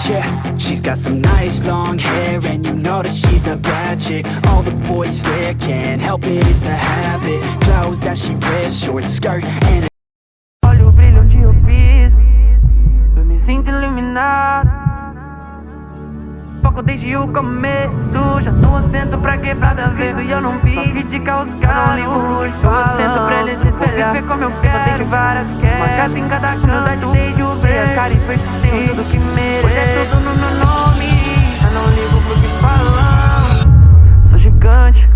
Yeah, she's got some nice long hair, and you know that she's a bad chick. All the boys stare, can't help it, it's a habit. Clothes that she wears, short skirt and olha o brilho onde eu piso, eu me sinto iluminado. Foco desde o começo, já tô atento pra quebrada ver. E eu não vivo de causar, não ligo, tô atento pra eles se espelhar. Viver como eu quero, tenho várias queres, uma casa em cada canto, desde o ver. Cara e fecho, tenho tudo que mereço. Hoje é tudo no meu nome, eu não ligo pro que falam. Sou gigante.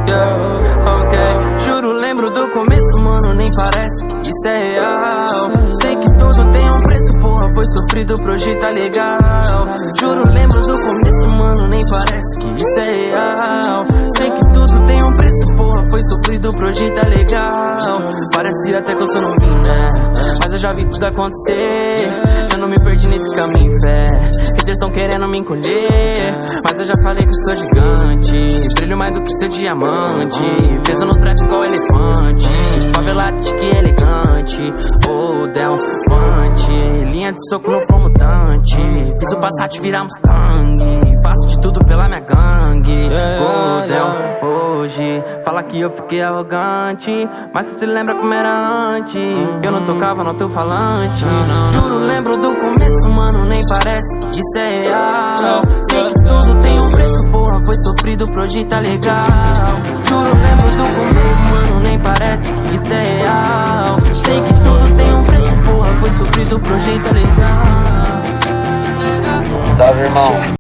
Yeah, ok. Juro, lembro do começo, mano, nem parece que isso é real. Sei que tudo tem um preço, porra, foi sofrido pra hoje tá legal. Juro, lembro do começo, mano, nem parece que isso é real. Sei que tudo tem um preço, porra, foi sofrido pra hoje tá legal. Parece até que eu sou novinho, né? Mas eu já vi tudo acontecer, eu não me perdi nesse caminho, fé. Eles tão querendo me encolher, mas eu já falei que sou gigante. Brilho mais do que ser diamante, peso no trap igual elefante. Favelado que elegante, oh, Del Fante. Linha de soco no flow mutante, fiz o Passat virar Mustang. Faço de tudo pela minha gangue, oh, Del. Hoje fala que eu fiquei arrogante, mas tu se lembra como era antes. Eu não tocava no teu falante. Juro, lembro do começo, mano, nem parece que isso é real. Sei que tudo tem um preço, porra, foi sofrido pro hoje tá legal. Juro, lembro do começo, mano, nem parece que isso é real. Sei que tudo tem um preço, porra, foi sofrido pro hoje tá legal. Salve, irmão.